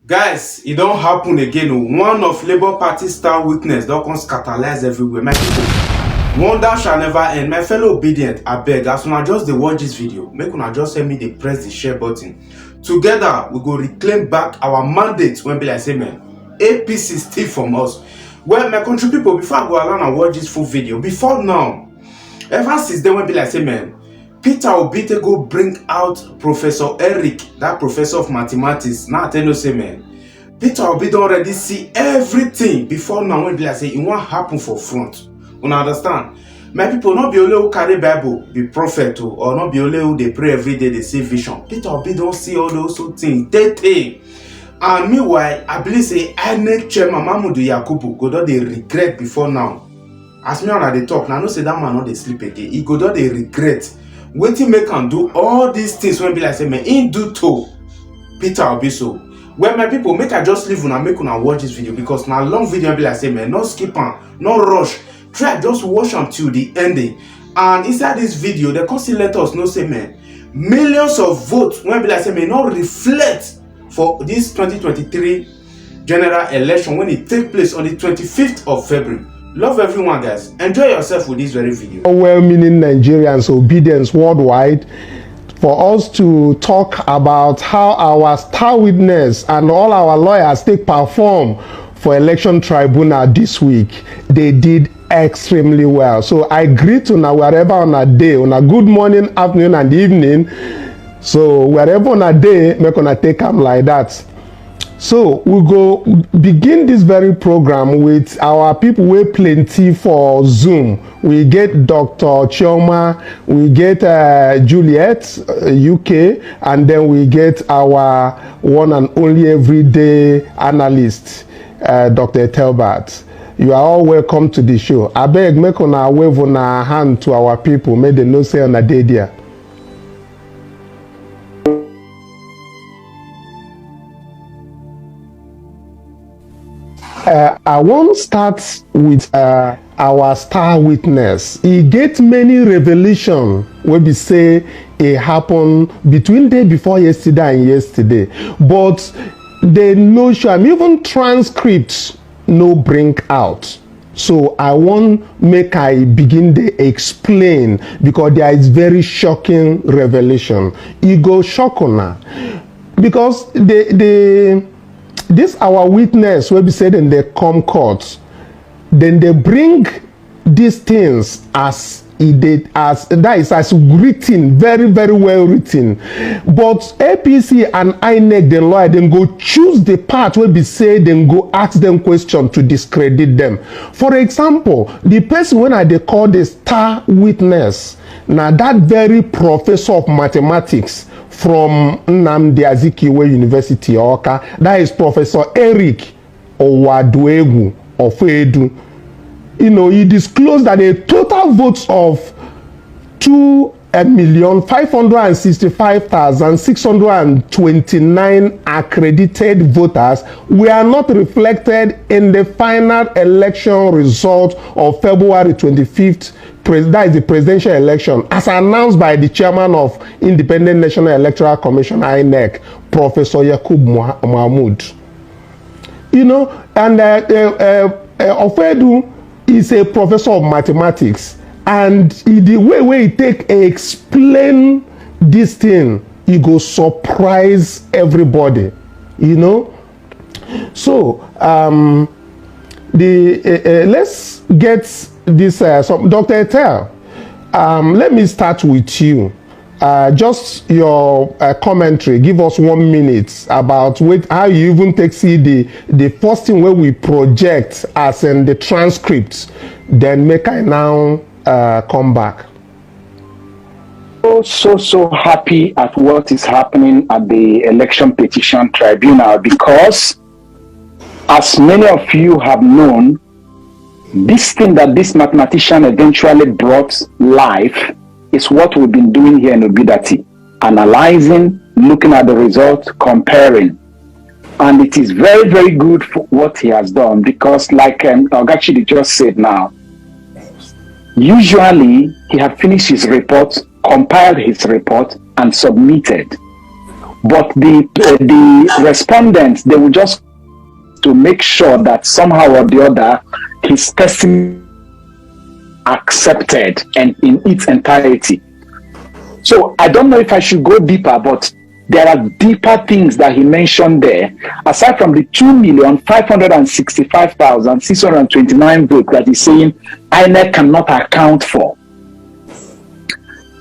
Guys, it don't happen again. One of Labour Party star witness don't come scatterlize everywhere. My people, wonder shall never end. My fellow obedient, I beg, as soon as just they watch this video, make una just help me they press the share button. Together, we go reclaim back our mandate when be like say, man, APC steal from us. Well, my country people, before I go along and watch this full video, before now, ever since then when be like say, man, Peter Obi go bring out Professor Eric, that professor of mathematics. Now I tell you say, man, Peter Obi don already see everything before now when be like say it won't happen for front. You understand? My people, not be only who carry Bible, be prophet or not be only who they pray every day, they see vision. Peter Obi don't see all those things. They. And meanwhile, I believe say INEC chairman Mahmoud Yakubu go don dey regret before now. As me and they talk, now I know say that man not dey sleep again. He go don dey regret. Wetin make am do all these things when be like say man in do to Peter Obi so. Well, my people, make I just leave una make una watch this video because now long video be like say man, no skip am, no rush. Try just watch until the ending. And inside this video, they can still let us know say man, millions of votes when be like say man not reflect for this 2023 general election when it take place on the 25th of February. Love everyone, guys. Enjoy yourself with this very video. Well-meaning Nigerians, obedience worldwide, for us to talk about how our star witness and all our lawyers take perform for election tribunal this week. They did extremely well. So I greet una wherever on a day, on a good morning, afternoon, and evening. So wherever on a day, make una take them like that. So we go begin this very program with our people wey plenty for Zoom. We get Dr. Chioma, we get Juliet, UK, and then we get our one and only everyday analyst, Dr. Telbert. You are all welcome to the show. I beg make una wave una hand to our people, make them know say una dey there. I want to start with our star witness. He get many revelation wey be say it happened between day before yesterday and yesterday, but they no show am, even transcripts no bring out. So I want make I begin to explain because there is very shocking revelation. E go shock una because this our witness will be said in the come court, then they bring these things as it did, as that is as written, very well written. But APC and INEC, the lawyer, then go choose the part where be said, then go ask them question to discredit them. For example, the person when they call the star witness, now that very professor of mathematics from Nnamdi Azikiwe University, Awka, that is Professor Eric Owaduegu of Edu. You know, he disclosed that a total votes of 2,565,629 accredited voters were not reflected in the final election result of February 25th. That is the presidential election, as announced by the chairman of Independent National Electoral Commission, INEC, Professor Yakub Mahmoud. You know, and Ofedu is a professor of mathematics, and the way he take explain this thing, he go surprise everybody, you know. So let's get this. Dr. Etel, let me start with you. Just your commentary. Give us 1 minute about how you even take see the first thing where we project as in the transcripts. Then make I now come back. So happy at what is happening at the election petition tribunal because, as many of you have known, this thing that this mathematician eventually brought life is what we've been doing here in Obidati, analyzing, looking at the results, comparing. And it is very good for what he has done because, like Ogachidi just said now, usually he had finished his report, compiled his report, and submitted. but the respondents, they will just to make sure that somehow or the other his testimony accepted and in its entirety. So I don't know if I should go deeper, but there are deeper things that he mentioned there. Aside from the 2,565,629 votes that he's saying INEC cannot account for,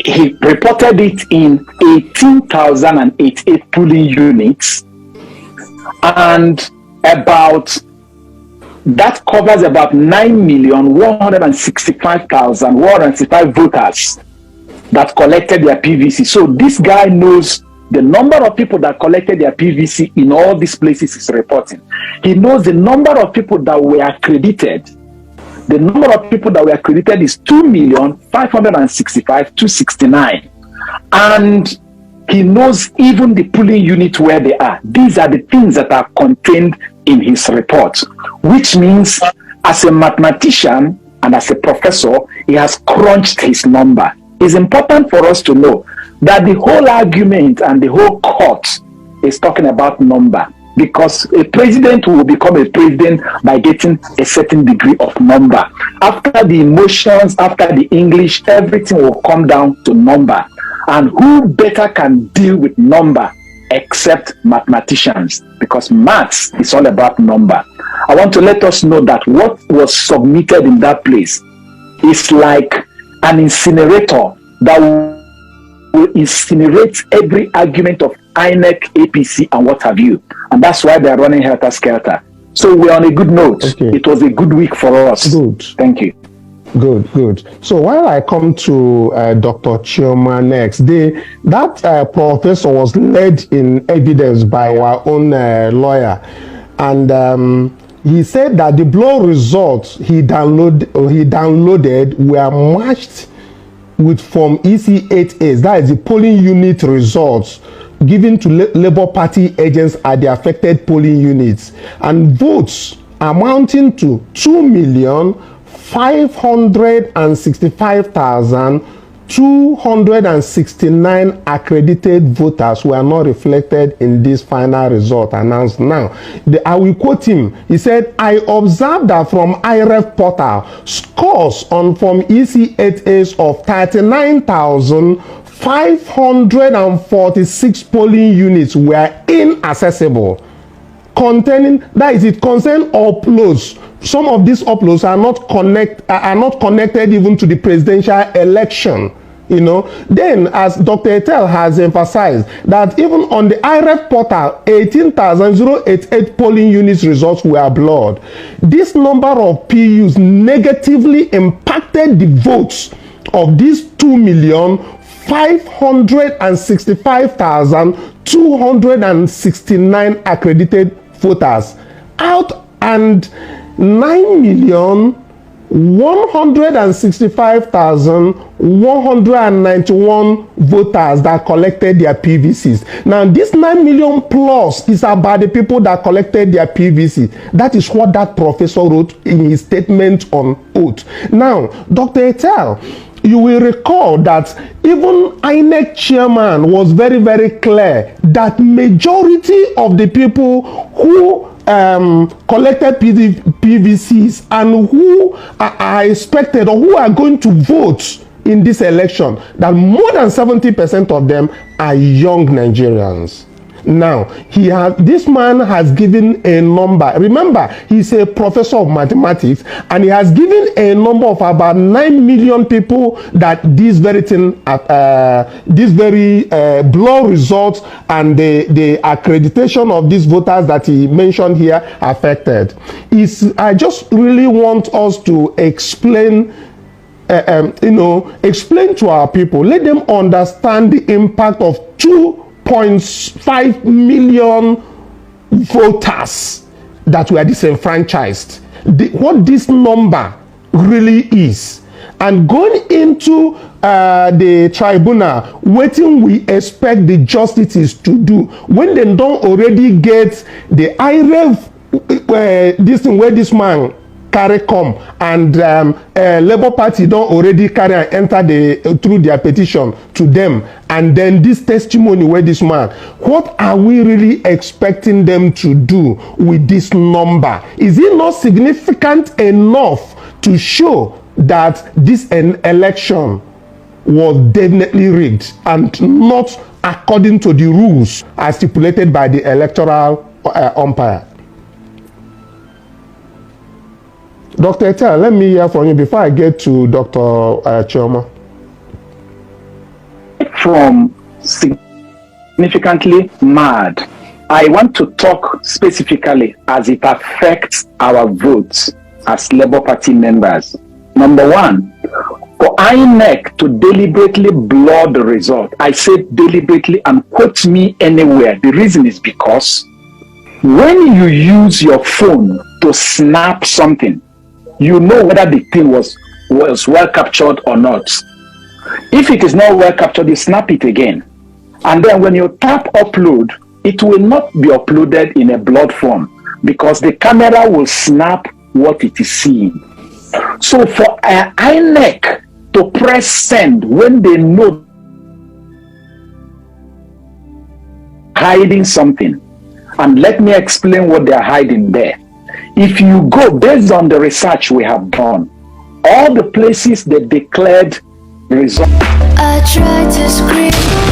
he reported it in 18,088 polling units, and that covers about 9,165,165 voters that collected their PVC. So this guy knows the number of people that collected their PVC in all these places he's reporting. He knows the number of people that were accredited. The number of people that were accredited is 2,565,269. And he knows even the polling unit where they are. These are the things that are contained in his report, which means as a mathematician and as a professor, he has crunched his number. It's important for us to know that the whole argument and the whole court is talking about number, because a president will become a president by getting a certain degree of number. After the emotions, after the English, everything will come down to number. And who better can deal with number except mathematicians? Because maths is all about number. I want to let us know that what was submitted in that place is like an incinerator that will incinerate every argument of INEC, APC, and what have you. And that's why they're running helter-skelter. So we're on a good note. Okay. It was a good week for us. Good. Thank you. Good. So while I come to Dr. Chioma next, that professor was led in evidence by our own lawyer, and he said that the blow results he downloaded were matched with Form EC8A, that is the polling unit results given to Labour Party agents at the affected polling units, and votes amounting to 2,565,269 accredited voters were not reflected in this final result announced now. I will quote him. He said, "I observed that from IREF portal, scores on Form EC8As of 39,546 polling units were inaccessible." Containing, that is, it concerned uploads. Some of these uploads are not connected even to the presidential election. Then, as Dr. Etel has emphasized, that even on the IREF portal, 18,088 polling units results were blurred. This number of PUs negatively impacted the votes of these 2,565,269 accredited voters out, and 9,165,191 voters that collected their PVCs. Now, this 9 million plus is about the people that collected their PVC. That is what that professor wrote in his statement on oath. Now, Dr. Etel, you will recall that even INEC chairman was very, very clear that majority of the people who collected PVCs and who are expected or who are going to vote in this election, that more than 70% of them are young Nigerians. Now, this man has given a number. Remember, he's a professor of mathematics, and he has given a number of about 9 million people that this very thing, blow results and the accreditation of these voters that he mentioned here affected. I just really want us to explain to our people, let them understand the impact of 2.5 million voters that were disenfranchised. What this number really is. And going into the tribunal, waiting we expect the justices to do when they don't already get the IREF, this thing where this man carry come, and Labour Party don already carry and enter through their petition to them, and then this testimony wey this man, what are we really expecting them to do with this number? Is it not significant enough to show that this election was definitely rigged and not according to the rules as stipulated by the electoral umpire? Dr. Etel, let me hear from you before I get to Dr. Chioma. From significantly mad, I want to talk specifically as it affects our votes as Labour Party members. Number one, for INEC to deliberately blur the result, I say deliberately and quote me anywhere. The reason is because when you use your phone to snap something, you know whether the thing was well captured or not. If it is not well captured, you snap it again. And then when you tap upload, it will not be uploaded in a blurred form because the camera will snap what it is seeing. So for INEC to press send when they know hiding something, and let me explain what they are hiding there. If you go based on the research we have done, all the places that declared results. I tried to scream.